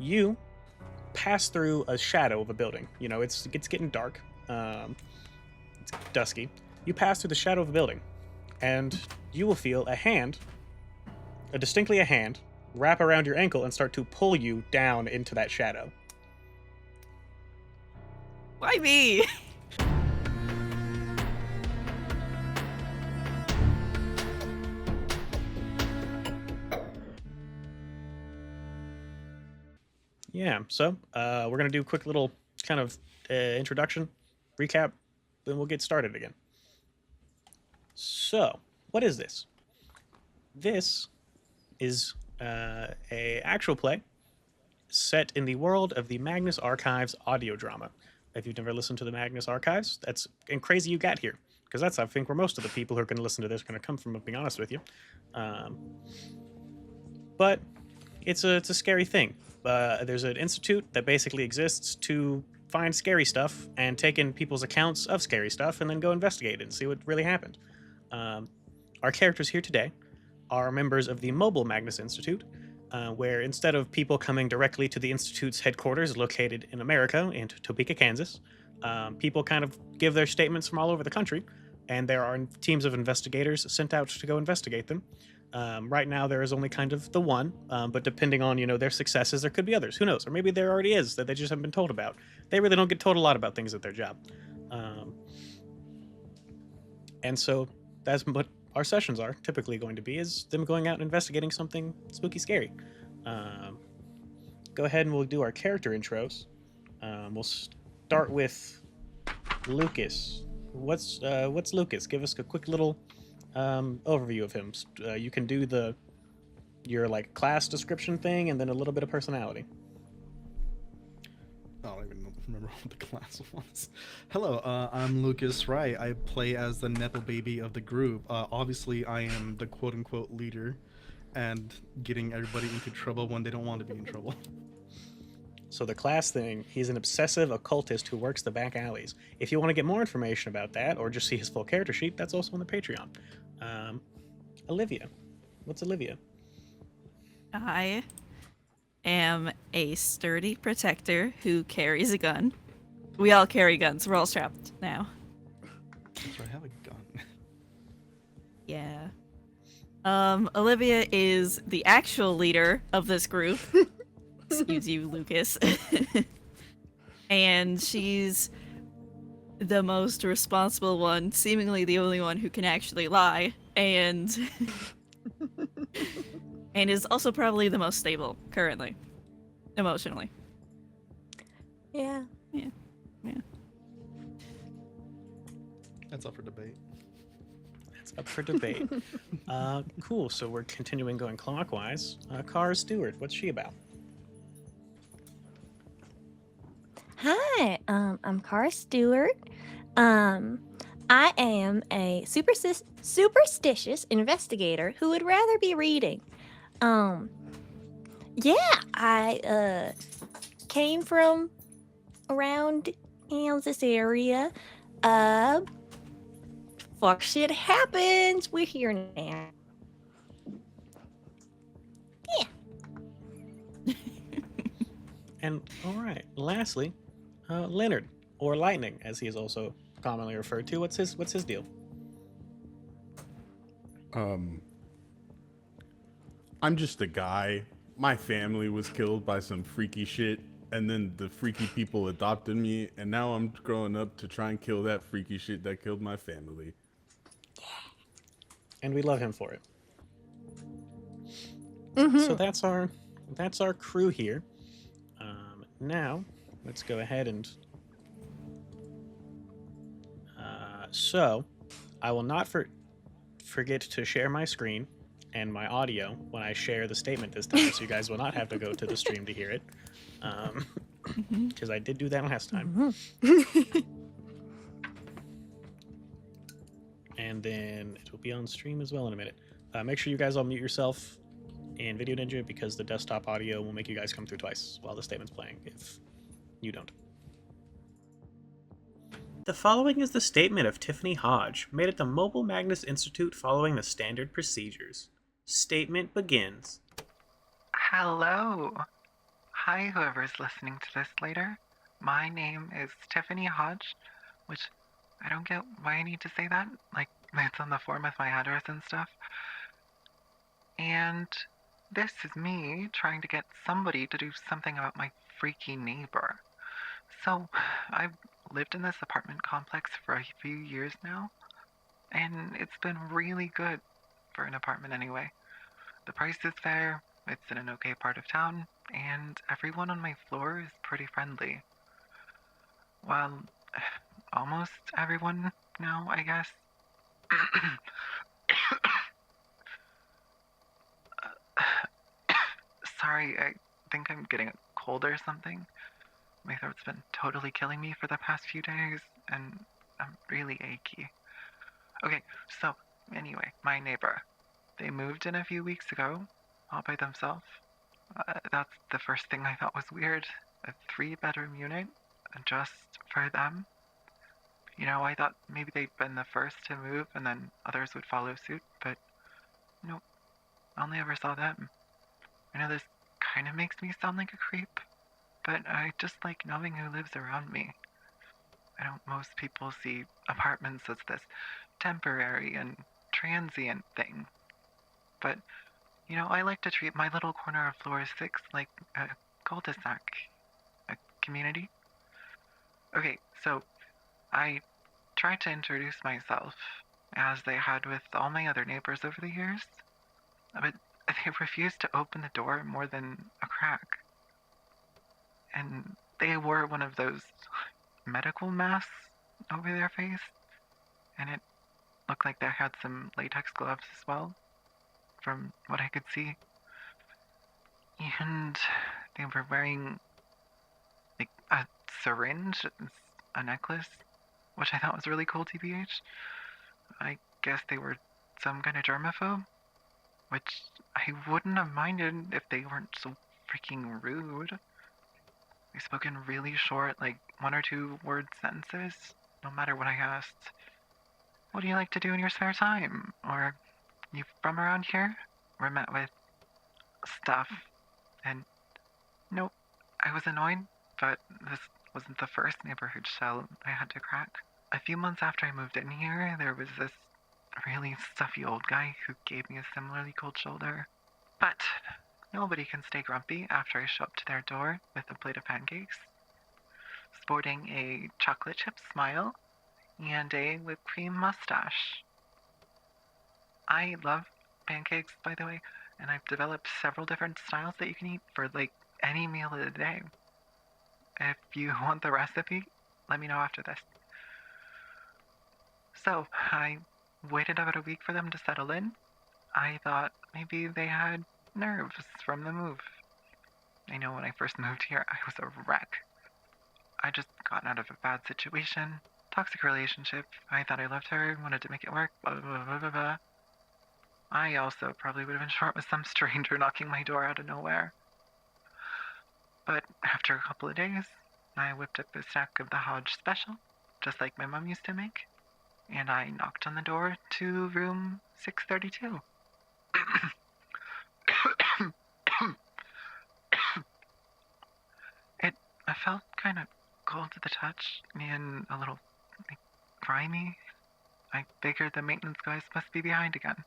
you pass through a shadow of a building. You know, it's getting dark. It's dusky. You pass through the shadow of a building, and you will feel distinctly a hand, wrap around your ankle and start to pull you down into that shadow. Why me? Yeah, so we're going to do a quick little kind of introduction, recap, then we'll get started again. So, what is this? This is a actual play set in the world of the Magnus Archives audio drama. If you've never listened to the Magnus Archives, that's and crazy you got here, because that's, I think, where most of the people who are going to listen to this are going to come from, being honest with you. But it's a scary thing. There's an institute that basically exists to find scary stuff and take in people's accounts of scary stuff and then go investigate it and see what really happened. Our characters here today are members of the Mobile Magnus Institute, where instead of people coming directly to the Institute's headquarters located in America, in Topeka, Kansas, people kind of give their statements from all over the country, and there are teams of investigators sent out to go investigate them. Right now, there is only kind of the one, but depending on, their successes, there could be others. Who knows? Or maybe there already is that they just haven't been told about. They really don't get told a lot about things at their job. And so that's what our sessions are typically going to be, is them going out and investigating something spooky, scary. Go ahead and we'll do our character intros. We'll start with Lukas. What's Lukas? Give us a quick little overview of him. You can do your like class description thing and then a little bit of personality. I don't even remember what the class was. Hello, I'm Lukas Wright. I play as the Nepo baby of the group. Obviously, I am the quote-unquote leader and getting everybody into trouble when they don't want to be in trouble. So the class thing, he's an obsessive occultist who works the back alleys. If you want to get more information about that or just see his full character sheet, that's also on the Patreon. Olivia. What's Olivia? I am a sturdy protector who carries a gun. We all carry guns. We're all strapped now. So I have a gun. Yeah. Olivia is the actual leader of this group. Excuse you, Lukas. And she's the most responsible one, seemingly the only one who can actually lie, and and is also probably the most stable currently, emotionally. Yeah. That's up for debate. That's up for debate. Cool. So we're continuing going clockwise. Stewart. What's she about? Hi, I'm Stewart. I am a superstitious investigator who would rather be reading. I came from around Kansas area. Fuck shit happens. We're here now. Yeah. And all right, lastly, Leonard, or Lightning, as he is also commonly referred to. What's his deal? I'm just a guy. My family was killed by some freaky shit, and then the freaky people adopted me, and now I'm growing up to try and kill that freaky shit that killed my family. And we love him for it. Mm-hmm. So that's our crew here. Now, let's go ahead and... So, I will not forget to share my screen and my audio when I share the statement this time, so you guys will not have to go to the stream to hear it. Because I did do that last time. And then it will be on stream as well in a minute. Make sure you guys all mute yourself in Video Ninja, because the desktop audio will make you guys come through twice while the statement's playing if you don't. The following is the statement of Tiffany Hodge, made at the Mobile Magnus Institute following the standard procedures. Statement begins. Hello. Hi, whoever's listening to this later. My name is Tiffany Hodge, which I don't get why I need to say that. Like, it's on the form with my address and stuff. And this is me trying to get somebody to do something about my freaky neighbor. So, I've lived in this apartment complex for a few years now, and it's been really good for an apartment anyway. The price is fair, it's in an okay part of town, and everyone on my floor is pretty friendly. Well, almost everyone now, I guess. Sorry, I think I'm getting a cold or something. My throat's been totally killing me for the past few days, and I'm really achy. Okay, so, anyway, my neighbor. They moved in a few weeks ago, all by themselves. That's the first thing I thought was weird. A 3-bedroom unit, just for them. You know, I thought maybe they'd been the first to move and then others would follow suit, but nope, I only ever saw them. I know this kind of makes me sound like a creep, but I just like knowing who lives around me. I know most people see apartments as this temporary and transient thing, but, you know, I like to treat my little corner of floor 6 like a cul-de-sac, a community. Okay, so I tried to introduce myself, as they had with all my other neighbors over the years, but they refused to open the door more than a crack. And they wore one of those medical masks over their face, and it looked like they had some latex gloves as well, from what I could see. And they were wearing, like, a syringe, a necklace, which I thought was really cool, TBH. I guess they were some kind of germaphobe, which I wouldn't have minded if they weren't so freaking rude. They spoke in really short, like 1 or 2 word sentences, no matter what I asked. What do you like to do in your spare time? Or, you from around here? We're met with stuff. And nope, I was annoyed, but this wasn't the first neighborhood shell I had to crack. A few months after I moved in here, there was this really stuffy old guy who gave me a similarly cold shoulder. But nobody can stay grumpy after I show up to their door with a plate of pancakes, sporting a chocolate chip smile and a whipped cream mustache. I love pancakes, by the way, and I've developed several different styles that you can eat for, like, any meal of the day. If you want the recipe, let me know after this. So, I waited about a week for them to settle in. I thought maybe they had nerves from the move. I know when I first moved here, I was a wreck. I just gotten out of a bad situation, toxic relationship. I thought I loved her, wanted to make it work, blah, blah, blah, blah, blah. I also probably would have been short with some stranger knocking my door out of nowhere. But after a couple of days, I whipped up a stack of the Hodge special, just like my mom used to make, and I knocked on the door to room 632. I felt kind of cold to the touch and a little, like, grimy. I figured the maintenance guys must be behind again.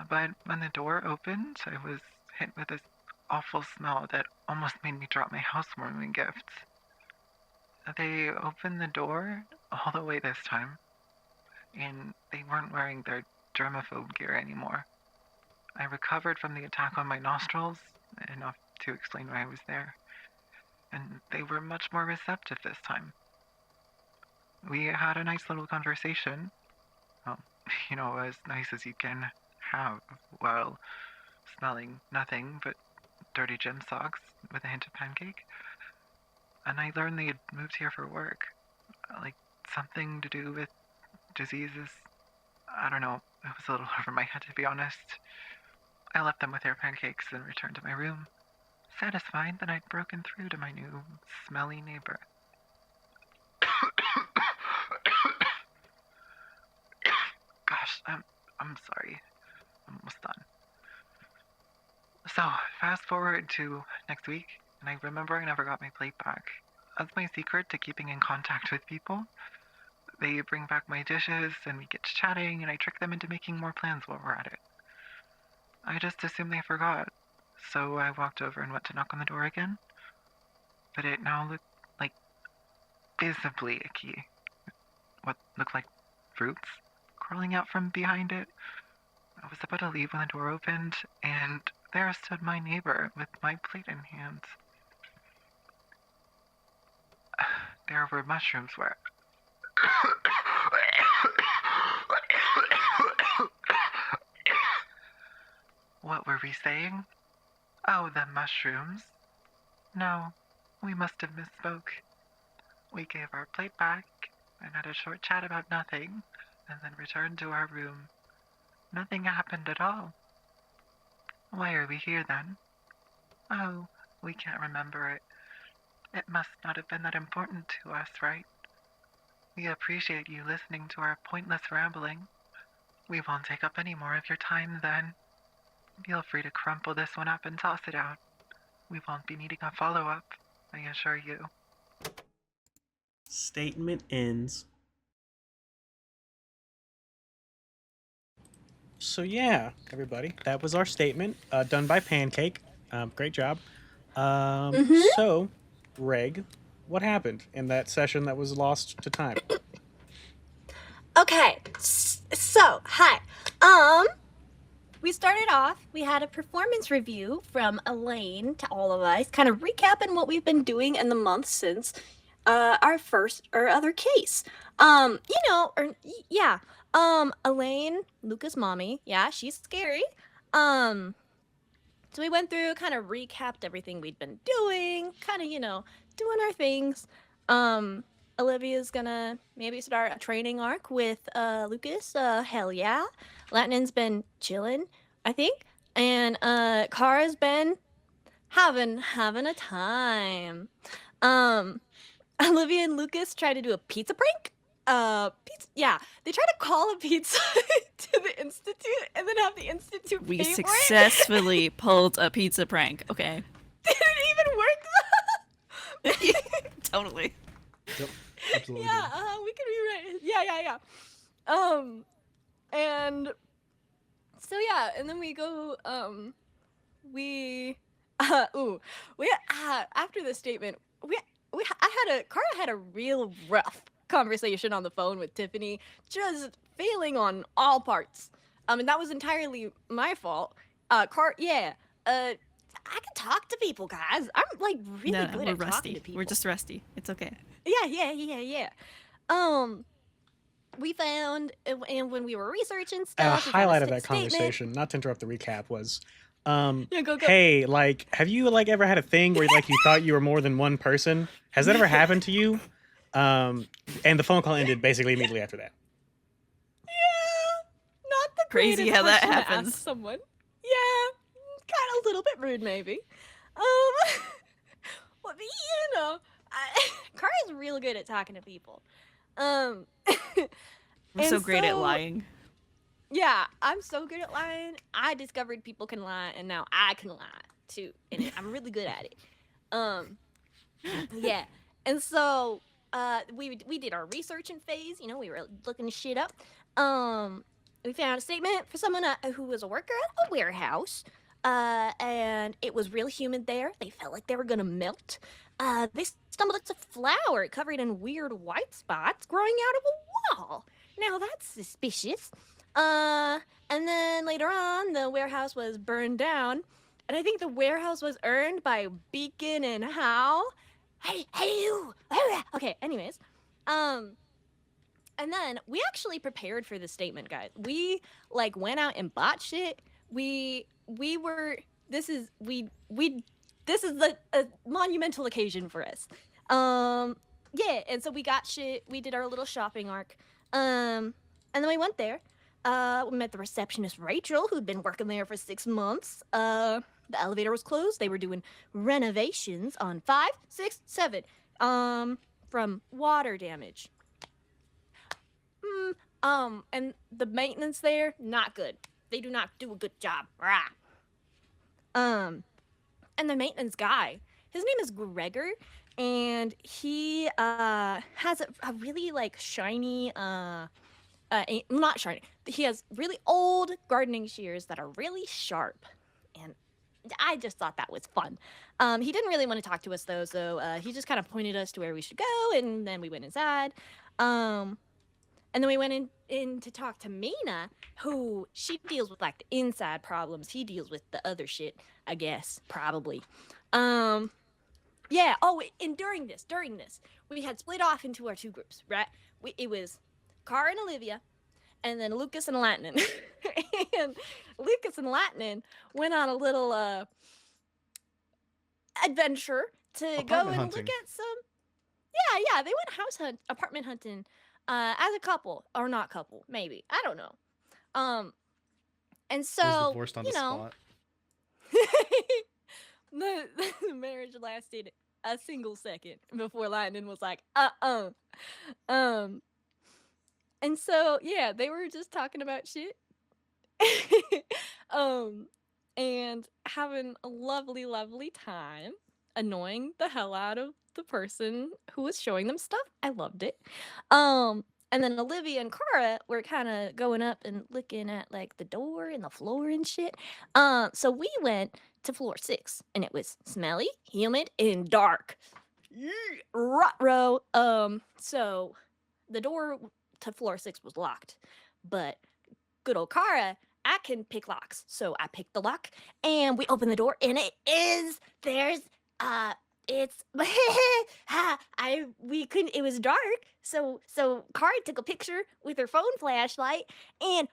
But when the door opened, I was hit with this awful smell that almost made me drop my housewarming gifts. They opened the door all the way this time, and they weren't wearing their germaphobe gear anymore. I recovered from the attack on my nostrils, enough to explain why I was there, and they were much more receptive this time. We had a nice little conversation. Well, you know, as nice as you can have while smelling nothing but dirty gym socks with a hint of pancake. And I learned they had moved here for work. Like, something to do with diseases. I don't know. It was a little over my head, to be honest. I left them with their pancakes and returned to my room, satisfied that I'd broken through to my new smelly neighbor. Gosh, I'm sorry. I'm almost done. So, fast forward to next week, and I remember I never got my plate back. That's my secret to keeping in contact with people. They bring back my dishes, and we get to chatting, and I trick them into making more plans while we're at it. I just assumed they forgot, so I walked over and went to knock on the door again. But it now looked like visibly icky. What looked like roots crawling out from behind it. I was about to leave when the door opened, and there stood my neighbor with my plate in hand. There were mushrooms where... What were we saying? Oh, the mushrooms. No, we must have misspoke. We gave our plate back and had a short chat about nothing, and then returned to our room. Nothing happened at all. Why are we here then? Oh, we can't remember it. It must not have been that important to us, right? We appreciate you listening to our pointless rambling. We won't take up any more of your time then. Feel free to crumple this one up and toss it out. We won't be needing a follow-up, I assure you. Statement ends. So yeah, everybody, that was our statement, done by Pancake. Great job. So, Reag, what happened in that session that was lost to time? Okay, so hi. We started off. We had a performance review from Elaine to all of us, kind of recapping what we've been doing in the month since our first or other case. Elaine, Lukas' mommy, yeah, she's scary. So we went through, kind of recapped everything we'd been doing, kind of, doing our things. Olivia's gonna maybe start a training arc with Lukas. Hell yeah. Latin's been chilling, I think. And Kara's been having a time. Olivia and Lukas tried to do a pizza prank. They tried to call a pizza to the institute and then have the institute We pay for it. successfully pulled a pizza prank. Okay. Did it even work? Totally. Yep, absolutely. Yeah, we can rewrite. Yeah. And so yeah, and then we go. After the statement, Kara had a real rough conversation on the phone with Tiffany, just failing on all parts. And that was entirely my fault. I can talk to people, guys. I'm like really No, good we're at talking rusty. to people. We're just rusty. It's okay. Yeah. We found, and when we were researching A stuff, we found highlight of that statement. conversation, not to interrupt the recap, was Go. hey, like, have you ever had a thing where you thought you were more than one person? Has that ever happened to you? And the phone call ended basically immediately after that. Yeah, not the Crazy greatest how that question to happens. ask someone. Yeah, kind of a little bit rude, maybe. Well, Kara's real good at talking to people. We're and so great at so- lying. Yeah, I'm so good at lying. I discovered people can lie, and now I can lie too, and I'm really good at it. Yeah, and so we did our researching phase. We were looking shit up. We found a statement for someone who was a worker at a warehouse, and it was real humid there. They felt like they were gonna melt. They stumbled across a flower covered in weird white spots growing out of a wall. Now that's suspicious. And then later on, the warehouse was burned down, and I think the warehouse was earned by Beacon and How. Hey, you! Okay, anyways, and then we actually prepared for this statement, guys. We went out and bought shit. This is a monumental occasion for us. Yeah, and so we got shit. We did our little shopping arc. And then we went there. We met the receptionist Rachel, who'd been working there for 6 months. The elevator was closed. They were doing renovations on 5, 6, 7. From water damage. And the maintenance there, not good. They do not do a good job. Rah. And the maintenance guy, his name is Gregor, and he has a really like shiny not shiny. He has really old gardening shears that are really sharp, and I just thought that was fun. He didn't really want to talk to us though, so he just kind of pointed us to where we should go, and then we went inside. And then we went in to talk to Mina, who she deals with like the inside problems. He deals with the other shit, I guess, probably. Yeah. Oh, and during this, we had split off into our two groups, right? It was Cara and Olivia, and then Lukas and Lightning. And Lukas and Lightning went on a little adventure to go and look at some. Yeah, they went apartment hunting as a couple, or not couple, maybe. I don't know. And so, was divorced on the spot. the marriage lasted a single second before Lightning was like, and so, yeah, they were just talking about shit. And having a lovely, lovely time, annoying the hell out of the person who was showing them stuff. I loved it. And then Olivia and Cara were kind of going up and looking at like the door and the floor and shit. So we went to floor 6, and it was smelly, humid, and dark. Ruh-roh. So the door to floor 6 was locked, but good old Cara, I can pick locks, so I picked the lock, and we opened the door, and it was dark, so Cara took a picture with her phone flashlight, and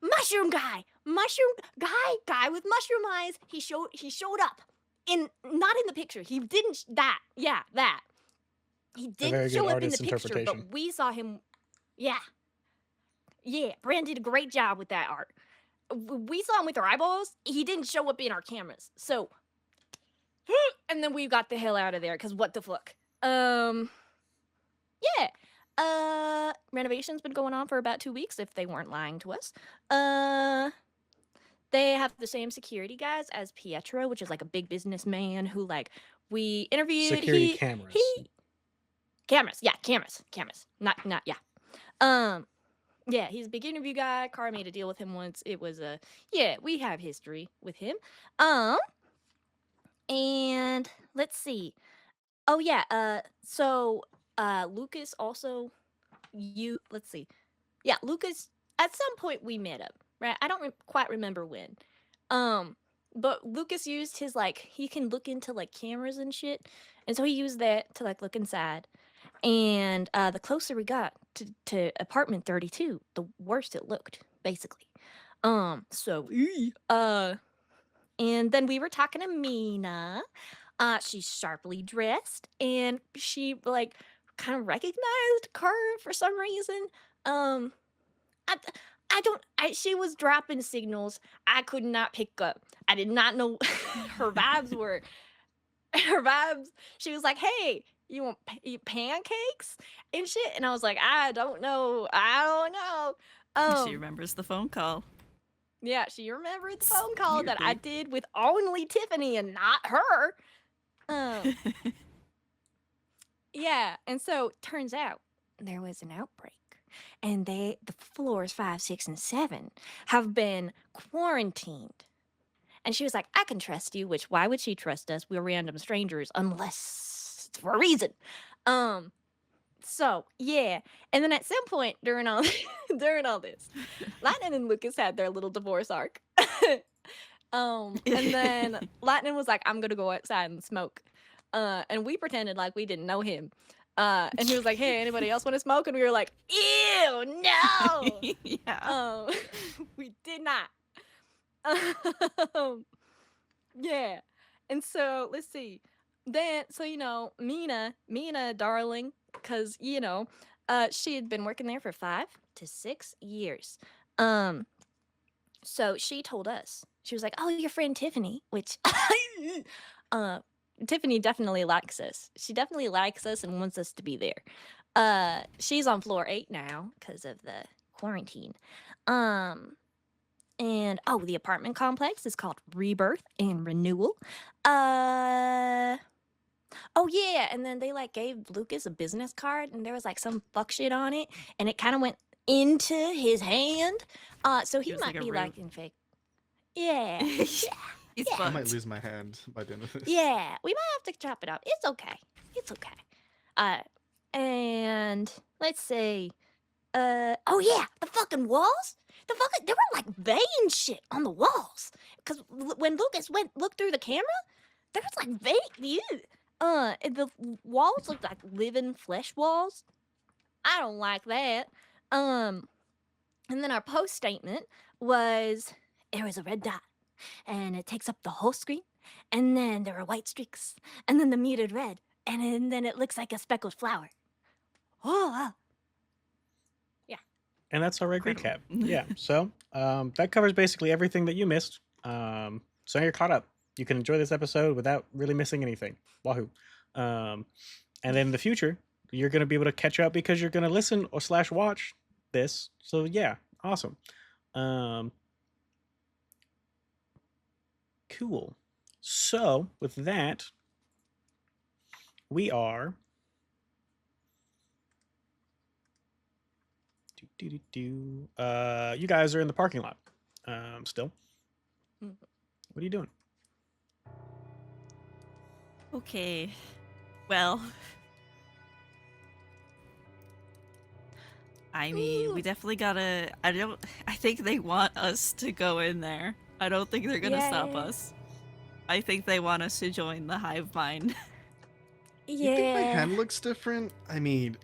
mushroom guy with mushroom eyes, he showed up, not in the picture, he didn't, that he didn't show up in the picture, but we saw him. Yeah, Bren did a great job with that art. We saw him with our eyeballs. He didn't show up in our cameras. So, and then we got the hell out of there, because what the fuck? Yeah. Renovation's been going on for about 2 weeks, if they weren't lying to us. They have the same security guys as Pietro, which is like a big businessman who, like, we interviewed. Security cameras. Cameras. Not, yeah. Yeah, he's a big interview guy. Cara made a deal with him once. It was we have history with him. And let's see. Oh yeah, so Lukas also let's see. Yeah, Lukas, at some point we met up, right? I don't quite remember when. But Lukas used his, like, he can look into like cameras and shit. And so he used that to like look inside. And the closer we got to apartment 32, the worse it looked, basically. And then we were talking to Mina. She's sharply dressed, and she like kind of recognized Cara for some reason. She was dropping signals I could not pick up. I did not know her vibes were. Her vibes. She was like, "Hey, you want eat pancakes and shit?" And I was like, I don't know. She remembers the phone call. Yeah, she remembered the phone call that I did with only Tiffany and not her. Yeah, and so turns out there was an outbreak, and the floors 5, 6, and 7 have been quarantined. And she was like, I can trust you, which why would she trust us? We're random strangers unless it's for a reason. So yeah. And then at some point during all this, Lightning and Lukas had their little divorce arc. And then Lightning was like, I'm gonna go outside and smoke. And we pretended like we didn't know him. And he was like, hey, anybody else want to smoke? And we were like, ew, no. Yeah. We did not. Yeah. And so let's see. Then Mina, darling, because she had been working there for 5 to 6 years. So she told us, she was like, oh, your friend Tiffany, which Tiffany definitely likes us. She definitely likes us and wants us to be there. She's on floor 8 now because of the quarantine. And oh, the apartment complex is called Rebirth and Renewal. Oh yeah, and then they like gave Lukas a business card, and there was like some fuck shit on it, and it kind of went into his hand. So he It was might like a be root. like infected. Yeah, He's Yeah. I might fucked. lose my hand by the end of this. yeah. We might have to chop it up. It's okay. It's okay. And let's see. Oh yeah, the fucking walls. There were like vein shit on the walls. Cause when Lukas looked through the camera, there was like vein. And the walls looked like living flesh walls. I don't like that. And then our post statement was there was a red dot, and it takes up the whole screen, and then there are white streaks, and then the muted red, and then it looks like a speckled flower. Oh, wow. And that's our Incredible. recap. Yeah. So that covers basically everything that you missed. So now you're caught up. You can enjoy this episode without really missing anything. Wahoo. And then in the future, you're going to be able to catch up because you're going to listen or / watch this. So yeah, awesome. Cool. So with that, we are you guys are in the parking lot still. Mhm. What are you doing? Okay. Well, I mean, we Ooh. definitely gotta. I think they want us to go in there. I don't think they're gonna stop Yeah. us. I think they want us to join the hive mind. You think my Yeah. hand looks different? I mean,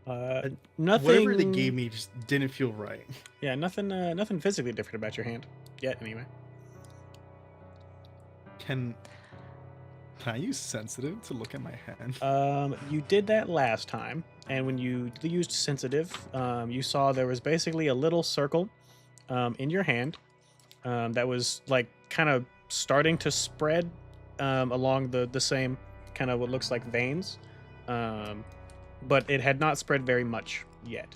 Nothing. whatever they gave me just didn't feel right. Yeah, nothing physically different about your hand yet. Anyway. Can I use sensitive to look at my hand? You did that last time, and when you used sensitive, you saw there was basically a little circle in your hand that was like kind of starting to spread along the same kind of what looks like veins, but it had not spread very much yet.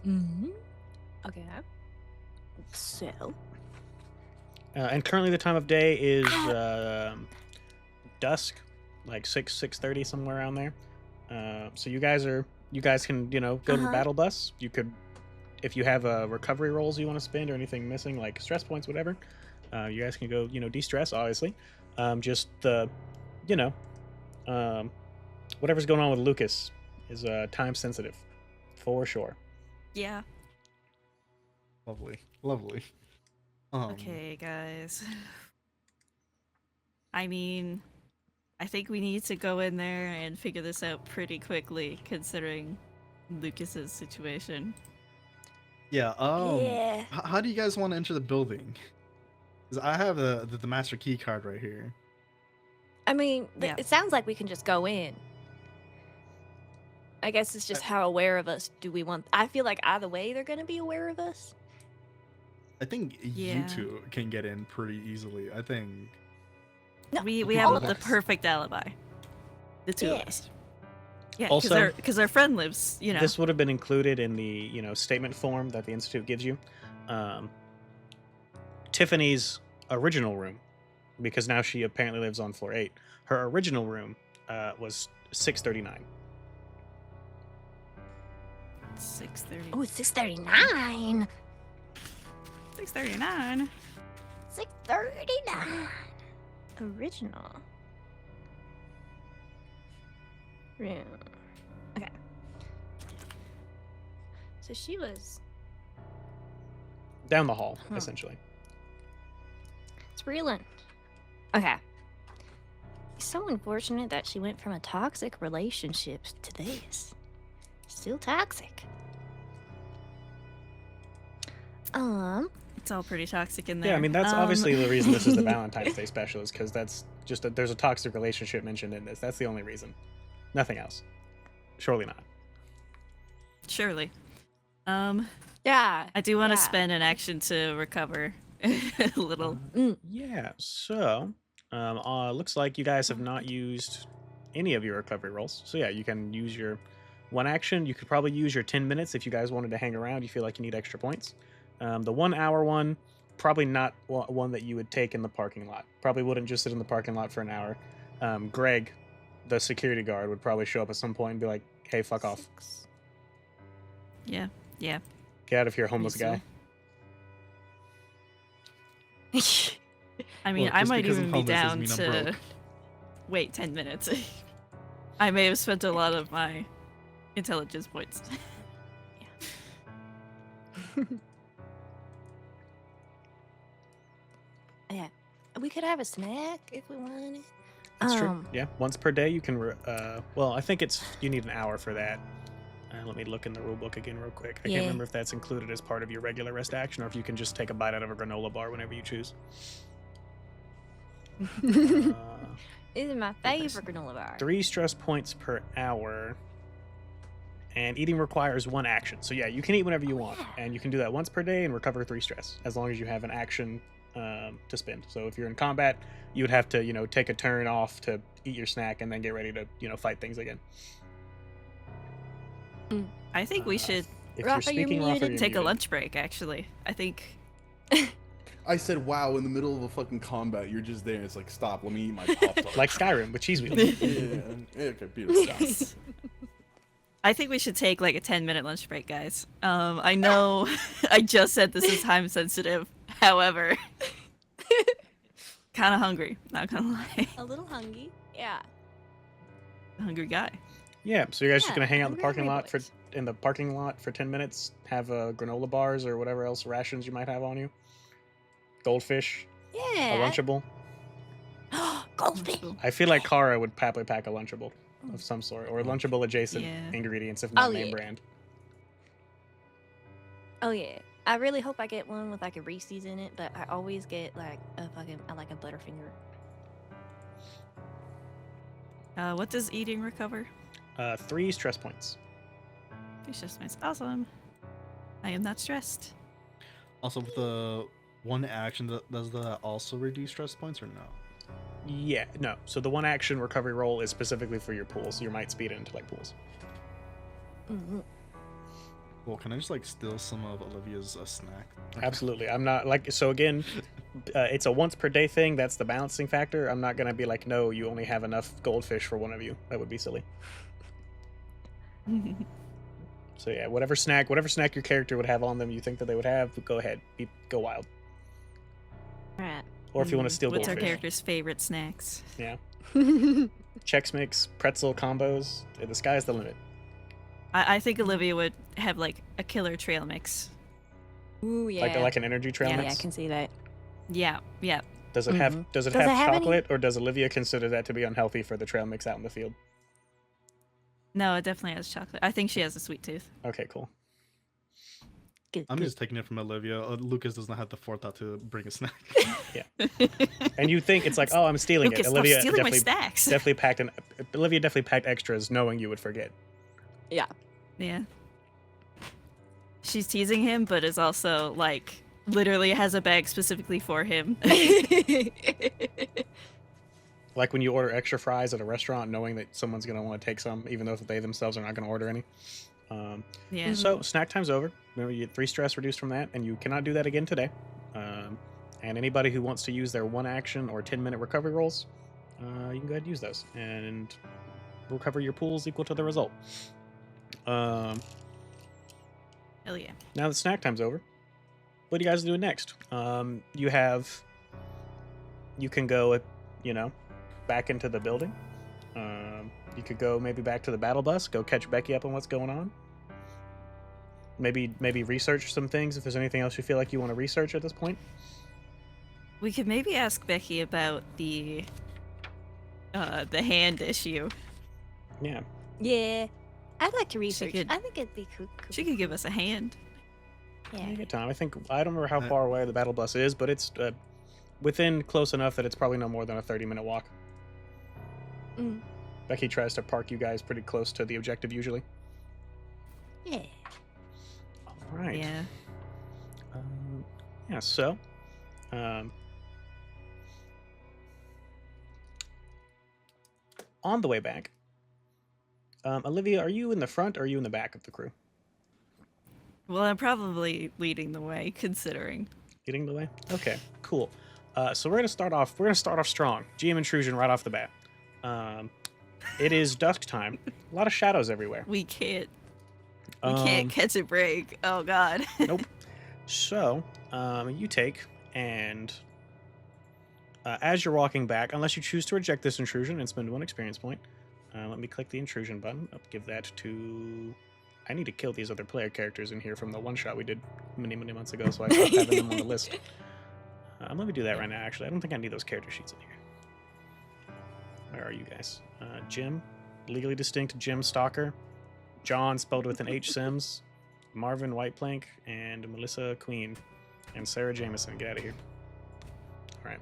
Mm-hmm. Okay. So. And currently the time of day is dusk, like 6:30 somewhere around there. So you guys can go to the Uh-huh. battle bus. You could, if you have recovery rolls you want to spend or anything missing like stress points, whatever. You guys can go de-stress obviously. Just the whatever's going on with Lukas is time sensitive for sure. Yeah. Lovely. Okay, guys. I mean, I think we need to go in there and figure this out pretty quickly, considering Lukas's situation. Yeah. Yeah. How do you guys want to enter the building? Because I have the master key card right here. I mean, Yeah. it sounds like we can just go in. I guess it's just how aware of us do we want. I feel like either way they're gonna be aware of us. I think Yeah. you two can get in pretty easily. I think. No, We all have of the us. perfect alibi. The two Yeah. of us. Yeah, Also- because our friend lives, This would have been included in the statement form that the institute gives you. Tiffany's original room, because now she apparently lives on floor 8. Her original room was 639. 6:30. Oh, 639. 6:39. 639. Original. Room. Okay. So she was. Down the hall, Huh. essentially. It's Breland. Okay. It's so unfortunate that she went from a toxic relationship to this. Still toxic. It's all pretty toxic in there. Yeah, I mean, that's obviously the reason this is the Valentine's Day special, is because that's just there's a toxic relationship mentioned in this. That's the only reason. Nothing else. Surely not. Surely. Yeah. I do want to Yeah. spend an action to recover a little. Yeah, so looks like you guys have not used any of your recovery rolls. So yeah, you can use your one action. You could probably use your 10 minutes if you guys wanted to hang around. You feel like you need extra points. The 1 hour one, probably not one that you would take in the parking lot. Probably wouldn't just sit in the parking lot for an hour. Greg, the security guard, would probably show up at some point and be like, "Hey, fuck off. Yeah. Get out of here, homeless so. guy." I mean, Look, I just might because I'm even be homeless doesn't down mean I'm to broke. wait 10 minutes. I may have spent a lot of my intelligence points. Yeah. We could have a snack if we wanted. That's true. Yeah, once per day you can. Well, I think you need an hour for that. Let me look in the rule book again real quick. I can't remember if that's included as part of your regular rest action or if you can just take a bite out of a granola bar whenever you choose. This is my favorite granola bar. 3 stress points per hour. And eating requires 1 action. So yeah, you can eat whenever you want. And you can do that once per day and recover 3 stress, as long as you have an action to spend. So if you're in combat, you would have to, take a turn off to eat your snack and then get ready to, fight things again. I think we should If Rafa, you're Rafa, muted. you're take a muted. lunch break, actually. I think. I said, "Wow!" in the middle of a fucking combat. You're just there. It's like, stop. Let me eat my pop tart. Like Skyrim with cheese wheels. yeah. Okay, beautiful. Yes. I think we should take like a 10-minute lunch break, guys. I know I just said this is time sensitive. However, kind of hungry. Not gonna lie. A little hungry. Yeah. Hungry guy. Yeah, so you guys just Yeah, gonna hang out in I'm the parking hungry lot boys. in the parking lot for 10 minutes, have granola bars or whatever else rations you might have on you, goldfish, a Yeah. Lunchable. Goldfish. I feel like Kara would happily pack a Lunchable of some sort, or Lunchable adjacent Yeah. ingredients if not Oh, name yeah. brand. Oh yeah. I really hope I get one with like a Reese's in it, but I always get like a Butterfinger. What does eating recover? 3 stress points. It's just nice. Awesome. I am not stressed. Also, with the one action, does that also reduce stress points or no? Yeah, no. So the 1 action recovery roll is specifically for your pools, so you might speed it into like pools. Mm-hmm. Well, can I just like steal some of Olivia's snack? Absolutely. I'm not like, so again, it's a once per day thing. That's the balancing factor. I'm not going to be like, no, you only have enough goldfish for one of you. That would be silly. So yeah, whatever snack your character would have on them, you think that they would have, go ahead, go wild. Alright. Or if you want to steal What's our goldfish. character's favorite snacks? Yeah. Chex Mix, pretzel combos. The sky's the limit. I think Olivia would have like a killer trail mix. Ooh yeah. Like an energy trail yeah, mix. yeah, I can see that. Yeah. Does it have Does it have have any- chocolate, or does Olivia consider that to be unhealthy for the trail mix out in the field? No, it definitely has chocolate. I think she has a sweet tooth. Okay, cool. Good. I'm just taking it from Olivia. Lucas does not have the forethought to bring a snack. And you think it's like, oh, I'm stealing Lucas, it. stop Olivia stealing my definitely snacks. Olivia definitely packed extras, knowing you would forget. Yeah. Yeah. She's teasing him, but is also like literally has a bag specifically for him. Like when you order extra fries at a restaurant, knowing that someone's gonna want to take some, even though they themselves are not gonna order any. Yeah. So snack time's over. Remember, you get 3 stress reduced from that, and you cannot do that again today. And anybody who wants to use their 1 action or 10-minute recovery rolls, you can go ahead and use those and recover your pools equal to the result. Hell yeah. Now that snack time's over, what are you guys doing next? You can go, back into the building. You could go maybe back to the battle bus, go catch Becky up on what's going on. Maybe research some things if there's anything else you feel like you want to research at this point. We could maybe ask Becky about the hand issue. Yeah. Yeah. I'd like to research. could- I think it'd be cool. She could give us a hand. Yeah, Yeah. good time. I don't remember how far away the battle bus is, but it's within close enough that it's probably no more than a 30-minute walk. Mm. Becky tries to park you guys pretty close to the objective usually. Yeah. All right. Yeah. So, on the way back, Olivia, are you in the front or are you in the back of the crew? Well, I'm probably leading the way, considering. Leading the way? Okay, cool. So we're gonna start off. We're gonna start off strong. GM intrusion right off the bat. It is dusk time. A lot of shadows everywhere. We can't catch a break. Oh God. Nope. So you take and as you're walking back, unless you choose to reject this intrusion and spend 1 experience point, let me click the intrusion button. I'll give that to. I need to kill these other player characters in here from the one shot we did many months ago, so I stopped having them on the list. Let me do that right now. Actually, I don't think I need those character sheets in here. Where are you guys? Jim, legally distinct Jim Stalker, John spelled with an H Sims, Marvin Whiteplank, and Melissa Queen, and Sarah Jameson. Get out of here. All right.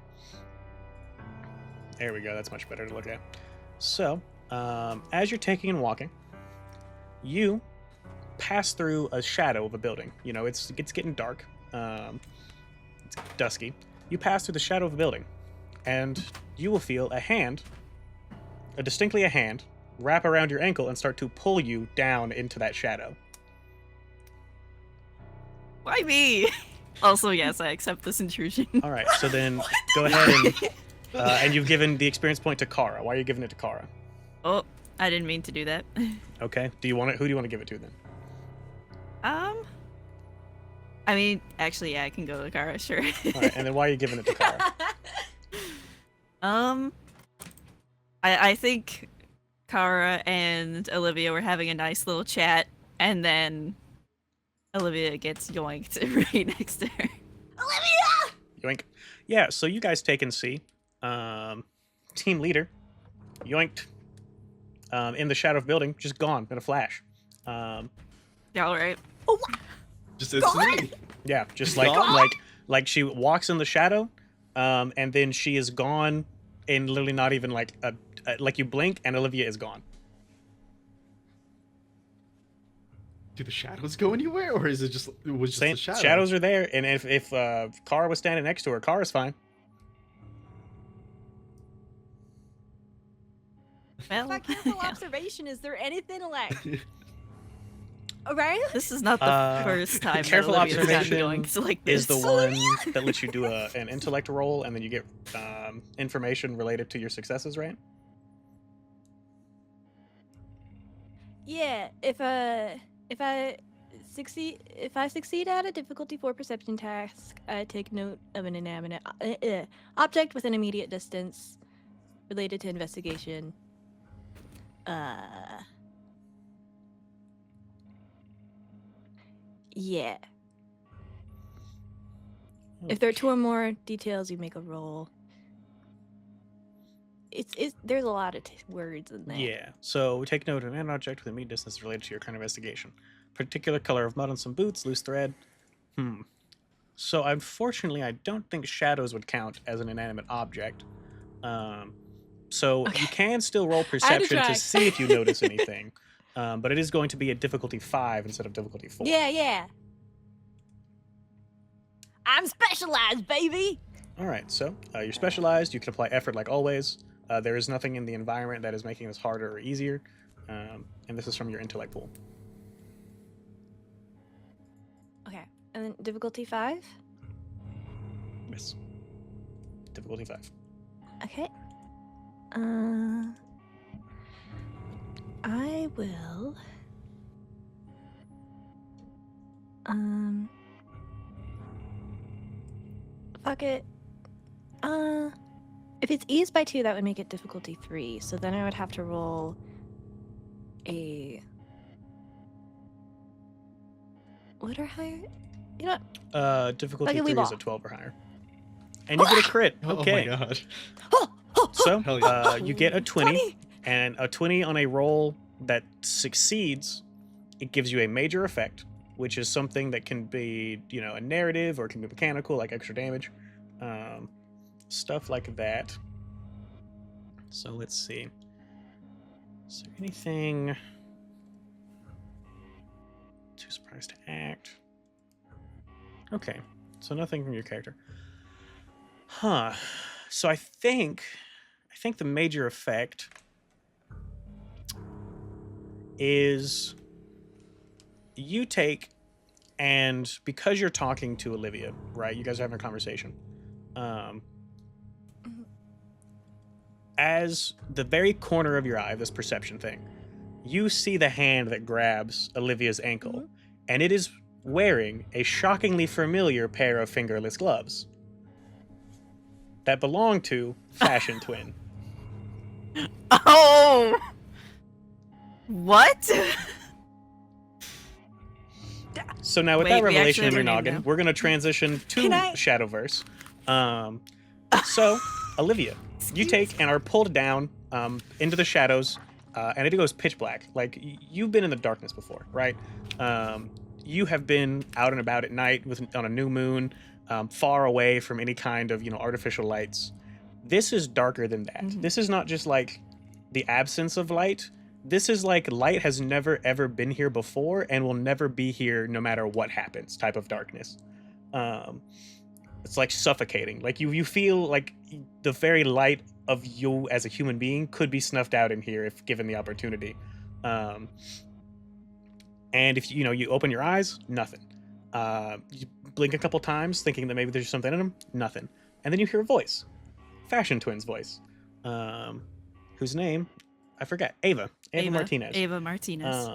There we go. That's much better to look at. So, as you're taking and walking, you pass through a shadow of a building. You know, it's getting dark. It's dusky. You pass through the shadow of a building, and you will feel a hand, distinctly a hand, wrap around your ankle and start to pull you down into that shadow. Why me? Also, yes, I accept this intrusion. All right, so then go ahead and you've given the experience point to Kara. Why are you giving it to Kara? Oh, I didn't mean to do that. Okay. Do you want it? Who do you want to give it to then? I mean, actually, yeah, I can go to Kara, sure. All right, and then why are you giving it to Kara? I think Kara and Olivia were having a nice little chat, and then Olivia gets yoinked right next to her. Olivia! Yoink. Yeah, so you guys take and see. Team leader, yoinked. In the shadow of building, just gone in a flash. Yeah, all right. Oh, Just instantly. Yeah, just Gone? like she walks in the shadow, and then she is gone in literally not even like like you blink and Olivia is gone. Do the shadows go anywhere, or is it just Same, the shadow? shadows are there, and if Kara was standing next to her, Kara's fine. Well, by careful yeah. observation, is there anything like... Right? This is not the first time Careful that Olivia's gotten observation yoinked like this. is the one that lets you do an intellect roll, and then you get information related to your successes, right? Yeah, if I succeed at a difficulty 4 perception task, I take note of an inanimate object within immediate distance related to investigation. Yeah. If there are 2 or more details, you make a roll. It's there's a lot of words in there. Yeah. So take note of an object with a meat distance related to your current investigation. Particular color of mud on some boots, loose thread. So unfortunately, I don't think shadows would count as an inanimate object. So Okay. you can still roll perception try. to see if you notice anything. But it is going to be a difficulty 5 instead of difficulty 4. Yeah. I'm specialized, baby. All right. So you're specialized. You can apply effort like always. There is nothing in the environment that is making this harder or easier. And this is from your intellect pool. Okay, and then difficulty 5. Yes. Difficulty 5. Okay. I will. Fuck it. If it's eased by 2, that would make it difficulty 3. So then I would have to roll a. What are higher? You know what? Difficulty Like a 3 wee is ball. a 12 or higher. And you get a crit. Okay. Oh my god. So Hell yeah. you get a 20, and a 20 on a roll that succeeds, it gives you a major effect, which is something that can be, you know, a narrative or it can be mechanical, like extra damage, stuff like that. So let's see. Is there anything too surprised to act? Okay, so nothing from your character. Huh. So I think the major effect is you take, and because you're talking to Olivia, right? You guys are having a conversation. As the very corner of your eye, this perception thing, you see the hand that grabs Olivia's ankle, and it is wearing a shockingly familiar pair of fingerless gloves that belong to Fashion Twin. Oh! What? So now with Wait, that we revelation in actually your have her name noggin, now. we're going to transition to Can I- Shadowverse. So, Olivia, you take and are pulled down into the shadows, and it goes pitch black. Like, you've been in the darkness before, right? You have been out and about at night on a new moon, far away from any kind of, artificial lights. This is darker than that. This is not just like the absence of light. This is like light has never ever been here before and will never be here no matter what happens type of darkness. It's like suffocating. Like you feel like the very light of you as a human being could be snuffed out in here if given the opportunity. And if you open your eyes, nothing. You blink a couple times thinking that maybe there's something in them, nothing. And then you hear a voice. Fashion Twin's voice. Whose name I forget. Ava Martinez. Ava Martinez.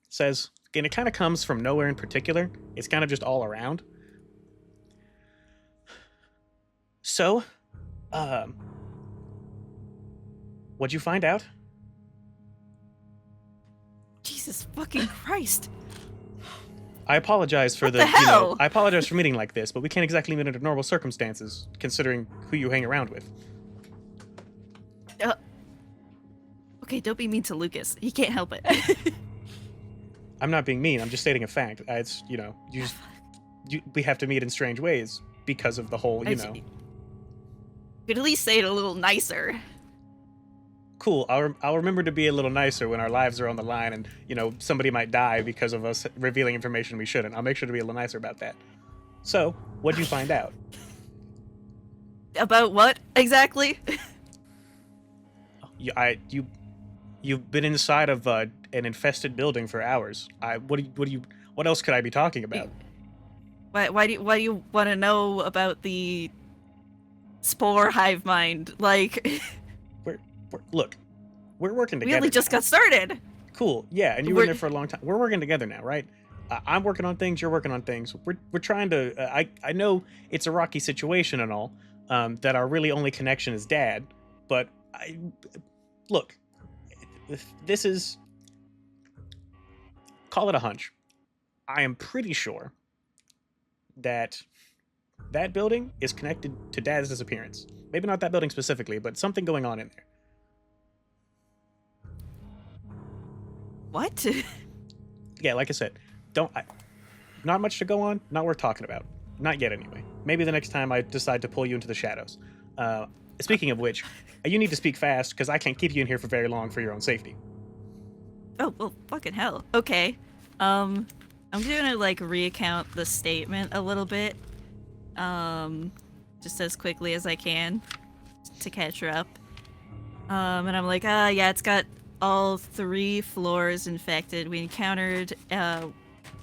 Says, and it kind of comes from nowhere in particular. It's kind of just all around. So, what'd you find out? Jesus fucking Christ. I apologize for the hell? I apologize for meeting like this, but we can't exactly meet under normal circumstances, considering who you hang around with. Okay, don't be mean to Lukas. He can't help it. I'm not being mean. I'm just stating a fact. It's we have to meet in strange ways because of the whole, You could at least say it a little nicer. Cool. I'll remember to be a little nicer when our lives are on the line and, somebody might die because of us revealing information we shouldn't. I'll make sure to be a little nicer about that. So, what'd you find out? About what exactly? You've been inside of an infested building for hours. What else could I be talking about? Why do you want to know about the spore hive mind? Like, Look, we're working together. we only just now. got started. Cool. Yeah, and you were in there for a long time. We're working together now, right? I'm working on things. You're working on things. We're trying to. I know it's a rocky situation and all. That our really only connection is Dad, but look, this is, call it a hunch. I am pretty sure that building is connected to Dad's disappearance. Maybe not that building specifically, but something going on in there. What? Yeah, like I said, not much to go on, not worth talking about. Not yet, anyway. Maybe the next time I decide to pull you into the shadows. Speaking of which, you need to speak fast, because I can't keep you in here for very long for your own safety. Oh, well, fucking hell. Okay. I'm gonna, recount the statement a little bit. Just as quickly as I can to catch her up. And I'm like, yeah, it's got all 3 floors infected. We encountered,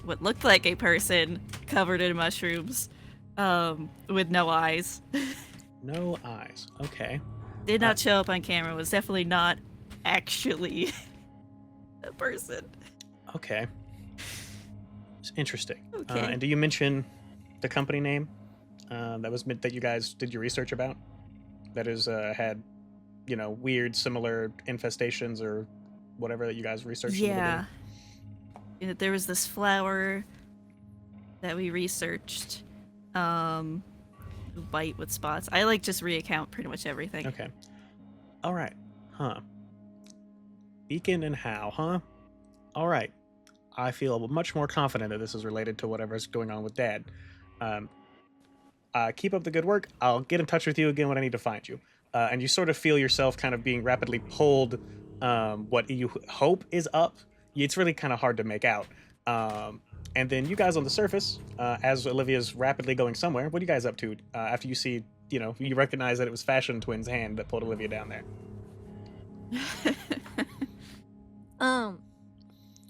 what looked like a person covered in mushrooms, with no eyes. No eyes. Okay. Did not show up on camera. Was definitely not actually a person. Okay. It's interesting. Okay. And do you mention the company name that you guys did your research about? That is had, weird similar infestations or whatever that you guys researched? Yeah. There was this flower that we researched. White with spots. I just reaccount pretty much everything. Okay. All right. Huh. Beacon and how, huh? All right. I feel much more confident that this is related to whatever's going on with Dad. Keep up the good work. I'll get in touch with you again when I need to find you. And you sort of feel yourself kind of being rapidly pulled, what you hope is up. It's really kind of hard to make out. And then you guys on the surface, as Olivia's rapidly going somewhere, what are you guys up to after you see, you recognize that it was Fashion Twin's hand that pulled Olivia down there?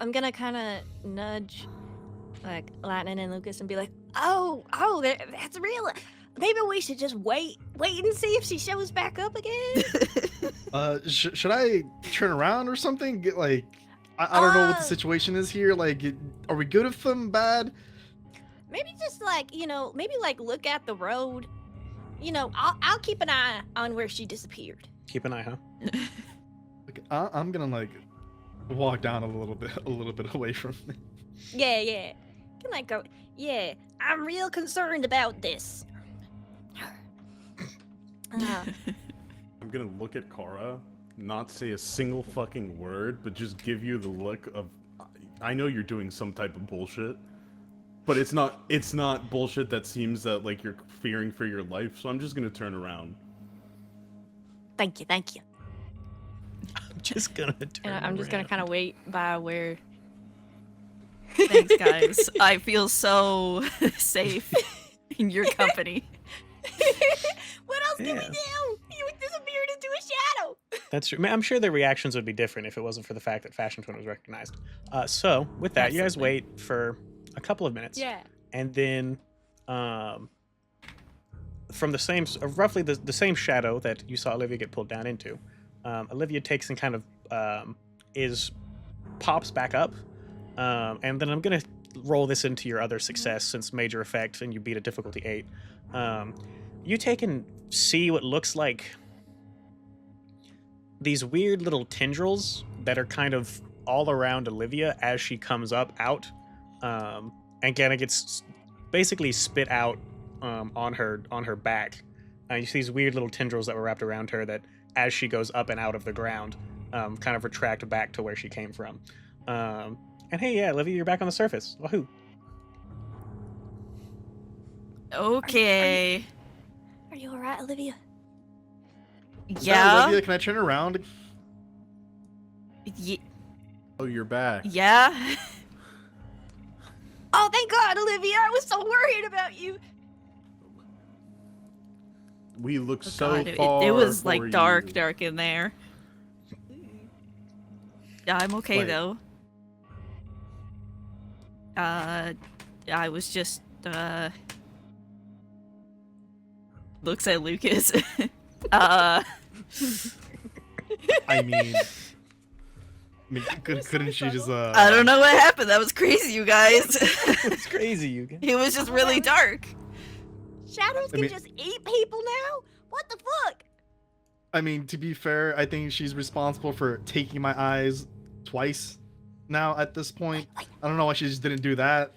I'm gonna kind of nudge, like Lightning and Lukas, and be like, "Oh, that's real. Maybe we should just wait and see if she shows back up again." Should I turn around or something? Get like, I don't know what the situation is here. Like, are we good with them? Bad? Maybe just like maybe like look at the road. I'll keep an eye on where she disappeared. Keep an eye, huh? Like, I'm gonna like walk down a little bit away from me. Yeah. Can I go? Yeah, I'm real concerned about this. I'm gonna look at Kara, not say a single fucking word, but just give you the look of, I know you're doing some type of bullshit, but it's not bullshit that seems that like you're fearing for your life, so I'm just gonna turn around. Thank you. I'm just gonna turn And I'm just gonna around. kind of wait by where. Thanks, guys. I feel so safe in your company. What else can we Yeah. do? You disappeared into a shadow. That's true. I'm sure their reactions would be different if it wasn't for the fact that Fashion Twin was recognized. So with that, you guys Absolutely. wait for a couple of minutes. Yeah. And then from the same, roughly the same shadow that you saw Olivia get pulled down into, Olivia takes and kind of pops back up. And then I'm going to roll this into your other success since major effect and you beat a difficulty 8. You take and see what looks like these weird little tendrils that are kind of all around Olivia as she comes up out, and kind of gets basically spit out on her back. You see these weird little tendrils that were wrapped around her that, as she goes up and out of the ground, kind of retract back to where she came from. And hey, yeah, Olivia, you're back on the surface. Wahoo! Okay. Are you alright, Olivia? Is that Yeah. Olivia, can I turn around? Oh, you're back. Yeah. Oh, thank God, Olivia! I was so worried about you. We look Oh, so God, far. it was for like dark you. in there. Yeah, I'm okay Wait. though. I was just looks at Lukas. I mean, couldn't she just I don't know what happened. That was crazy, you guys. It's crazy, you guys. It was just really dark. Shadows can mean- just eat people now? What the fuck? I mean, to be fair, I think she's responsible for taking my eyes twice now at this point. I don't know why she just didn't do that.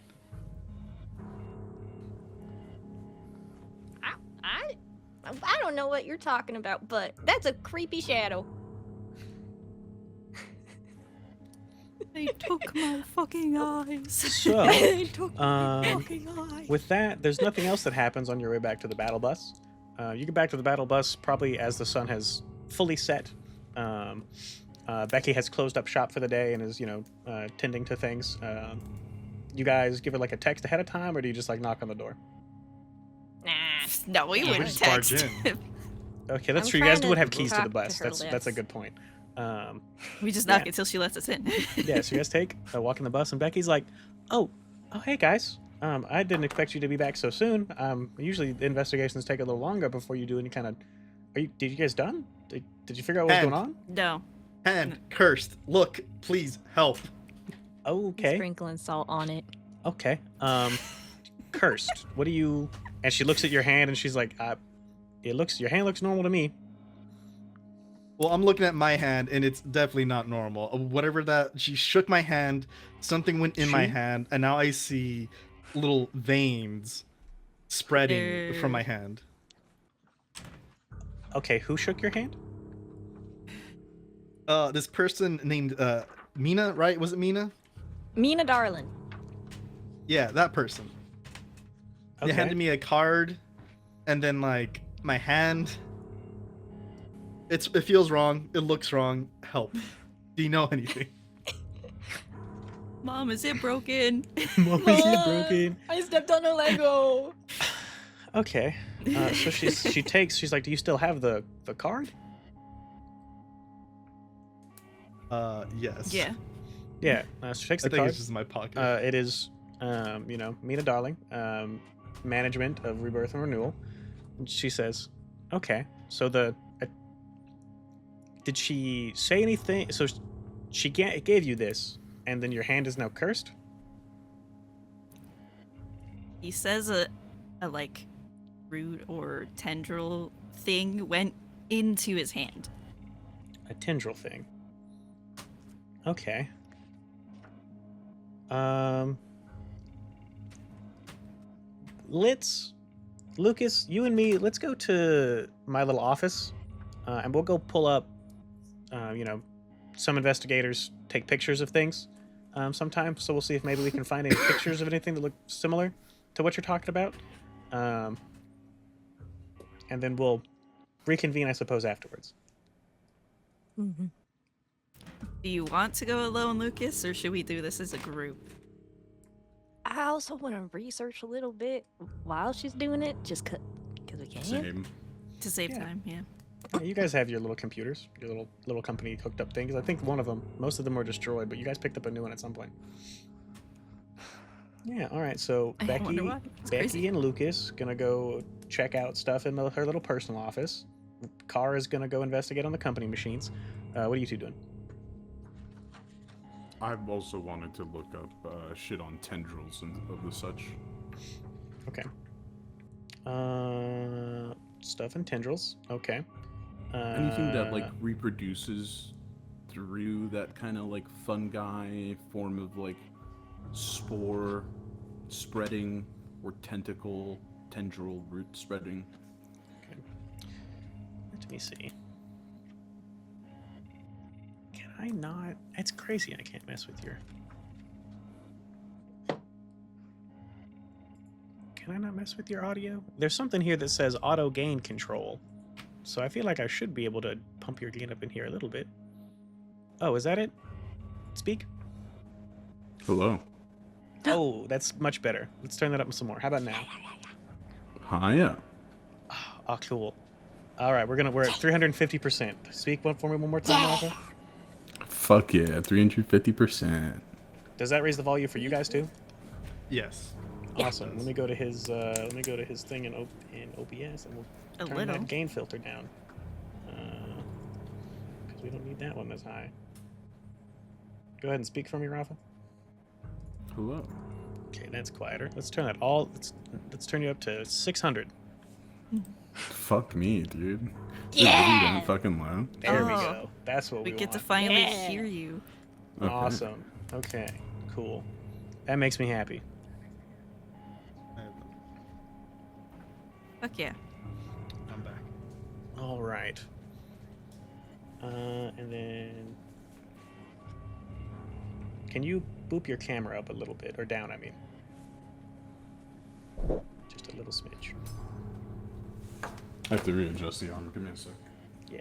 I don't know what you're talking about, but that's a creepy shadow. They took my fucking eyes. So, They took my um, fucking eyes. with that, there's nothing else that happens on your way back to the battle bus. You get back to the battle bus probably as the sun has fully set. Becky has closed up shop for the day and is, tending to things. You guys give her like a text ahead of time, or do you just like knock on the door? Nah. No, we we wouldn't just barge text. Okay, that's I'm true. You guys trying would to have keys to the talk bus. to her That's a lips. good point. We just knock Yeah. until she lets us in. Yeah, so you guys take a walk in the bus, and Becky's like, "Oh, hey guys, I didn't expect you to be back so soon. Usually the investigations take a little longer before you do any kind of. Did you guys done? Did you figure out what's And- going on? No. Hand cursed. Look, please help. Okay, Sprinkling salt on it. okay. Cursed. What do you? And she looks at your hand, and she's like, your hand looks normal to me. Well, I'm looking at my hand, and it's definitely not normal. Whatever that, she shook my hand, something went in my She- hand, and now I see little veins spreading from my hand. Okay, who shook your hand? This person named Mina, right? Was it Mina? Mina Darlin. Yeah, that person. They handed me a card, and then like my hand. It feels wrong. It looks wrong. Help. Do you know anything? Mom, is it broken? Mom, is it broken? I stepped on a Lego. Okay. So she's like, do you still have the card? Yes. Yeah. Yeah, she takes I the think card. it's just in my pocket. It is, Mina Darling, management of Rebirth and Renewal. And she says, okay, so did she say anything? So she gave you this, and then your hand is now cursed? He says a like root or tendril thing went into his hand. A tendril thing. Okay. Lukas, you and me, let's go to my little office, and we'll go pull up, some investigators take pictures of things sometimes, so we'll see if maybe we can find any pictures of anything that look similar to what you're talking about. And then we'll reconvene, I suppose, afterwards. Do you want to go alone, Lukas, or should we do this as a group? I also want to research a little bit while she's doing it, just because we can. Same. To save Yeah. time, yeah. Yeah, you guys have your little computers, your little company hooked up things. I think one of them, most of them were destroyed, but you guys picked up a new one at some point. Yeah, all right. So I wonder why. It's Becky crazy. and Lukas gonna go check out stuff in her little personal office. Kara's gonna go investigate on the company machines. What are you two doing? I've also wanted to look up shit on tendrils and of the such. Okay. Stuff and tendrils. Okay. Anything that like reproduces through that kind of like fungi form of like spore spreading or tendril root spreading. Okay. Let me see. Can I not? It's crazy. I can't mess with your. Can I not mess with your audio? There's something here that says auto gain control. So I feel like I should be able to pump your gain up in here a little bit. Oh, is that it? Speak? Hello. Oh, that's much better. Let's turn that up some more. How about now? Hiya. Oh, cool. All right, we're at 350%. Speak one for me one more time, Rafa. Fuck yeah, 350%. Does that raise the volume for you guys too? Yes. Awesome. Let me go to his thing in OBS and we'll A turn little. that gain filter down. Because we don't need that one that's high. Go ahead and speak for me, Rafa. Hello. Okay, that's quieter. Let's turn that all. Let's turn you up to 600. Fuck me, dude. Yeah! Really that fucking loud? There we Oh. go. That's what we We get to want. finally Yeah. hear you. Okay. Awesome. Okay. Cool. That makes me happy. Fuck yeah. I'm back. All right. And then, can you boop your camera up a little bit, or down? I mean, just a little smidge. I have to readjust the armor. Give me a sec. Yeah.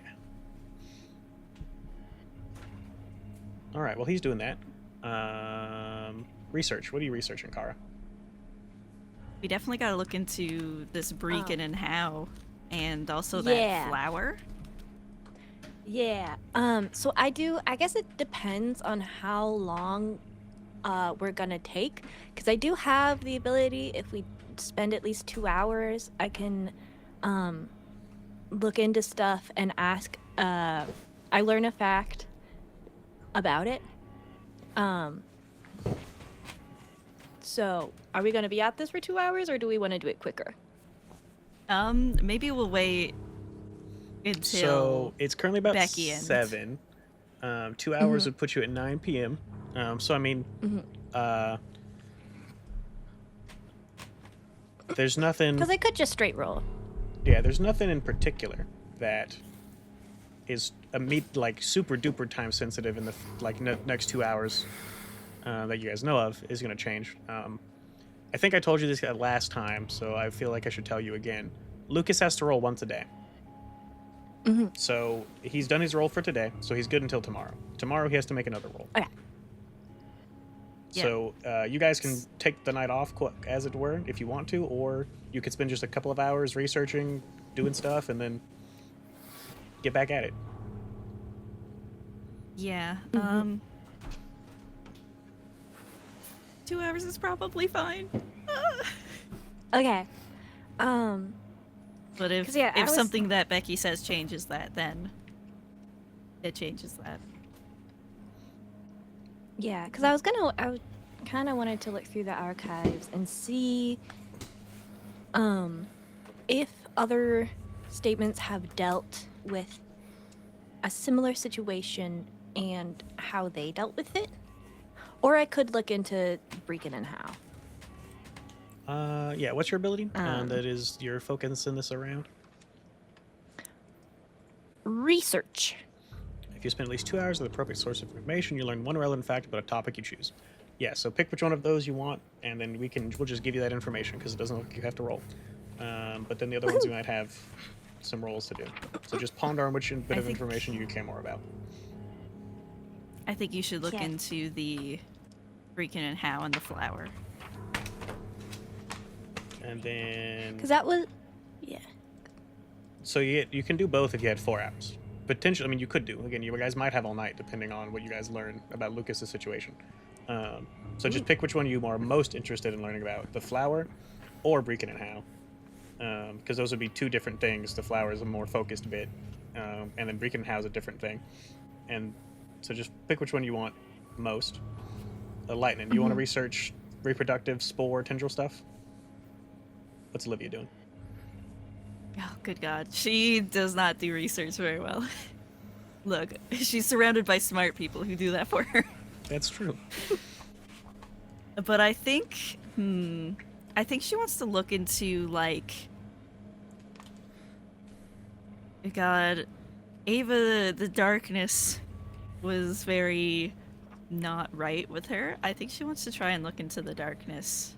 All right. Well, he's doing that. Research. What are you researching, Kara? We definitely got to look into this Breakin' and how, and also Yeah. that flower. Yeah. So I guess it depends on how long we're gonna take. Because I do have the ability, if we spend at least 2 hours, I can look into stuff and ask. I learn a fact about it. So are we gonna be at this for 2 hours, or do we want to do it quicker? Maybe we'll wait until. So it's currently about Becky ends. 7. 2 hours would put you at 9 p.m. So I mean, there's nothing. Because I could just straight roll. Yeah, there's nothing in particular that is like super duper time sensitive in the next 2 hours that you guys know of is going to change. I think I told you this last time, so I feel like I should tell you again. Lukas has to roll once a day. So he's done his roll for today, so he's good until tomorrow. Tomorrow he has to make another roll. Okay. Yeah. So you guys can take the night off, as it were, if you want to, or you could spend just a couple of hours researching, doing stuff, and then get back at it. Yeah. 2 hours is probably fine. Okay. But if 'Cause, yeah, I if was- something that Becky says changes that, then it changes that. Yeah, because I kind of wanted to look through the archives and see if other statements have dealt with a similar situation and how they dealt with it. Or I could look into Breakin' and How. Yeah, what's your ability? Um, That is your focus in this around. Research. If you spend at least 2 hours with the appropriate source of information, you learn one relevant fact about a topic you choose. Yeah, so pick which one of those you want, and then we'll just give you that information because it doesn't look like you have to roll. But then the other ones you might have some rolls to do. So just ponder on which bit I of think- information you care more about. I think you should look Yeah. into the Breakin' and How and the flower. And then Because that was. Yeah. so you can do both if you had 4 hours. Potentially, I mean, you could do. Again, you guys might have all night depending on what you guys learn about Lucas's situation. So just pick which one you are most interested in learning about: the flower or Breakin' and How. Because those would be two different things. The flower is a more focused bit, and then Breakin' and How is a different thing. And so just pick which one you want most. Lightning, you want to research reproductive spore tendril stuff? What's Olivia doing? Oh, good God. She does not do research very well. Look, she's surrounded by smart people who do that for her. That's true. But I think she wants to look into, like... God, Ava, the darkness was very not right with her. I think she wants to try and look into the darkness,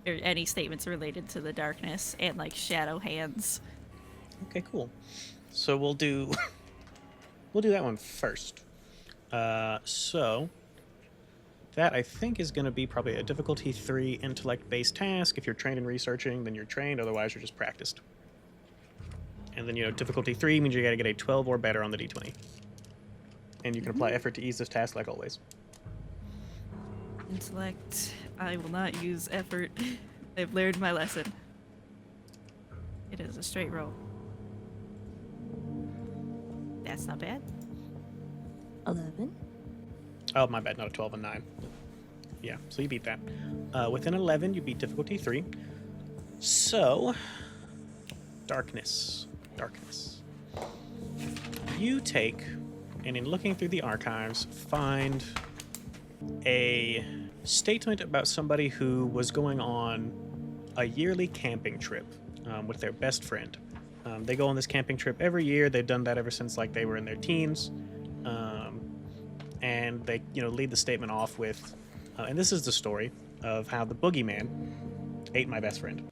or any statements related to the darkness, and, like, shadow hands. Okay, cool. So we'll do that one first. So that I think is going to be probably a difficulty 3 intellect-based task. If you're trained in researching, then you're trained. Otherwise, you're just practiced. And then difficulty 3 means you got to get a 12 or better on the d20. And you can apply effort to ease this task, like always. Intellect. I will not use effort. I've learned my lesson. It is a straight roll. That's not bad. 11. Oh, my bad. Not a 12 and 9. Yeah, so you beat that. Within 11, you beat difficulty 3. So, darkness. You take, and in looking through the archives, find a statement about somebody who was going on a yearly camping trip with their best friend. They go on this camping trip every year. They've done that ever since they were in their teens. And they lead the statement off with, and this is the story of how the boogeyman ate my best friend.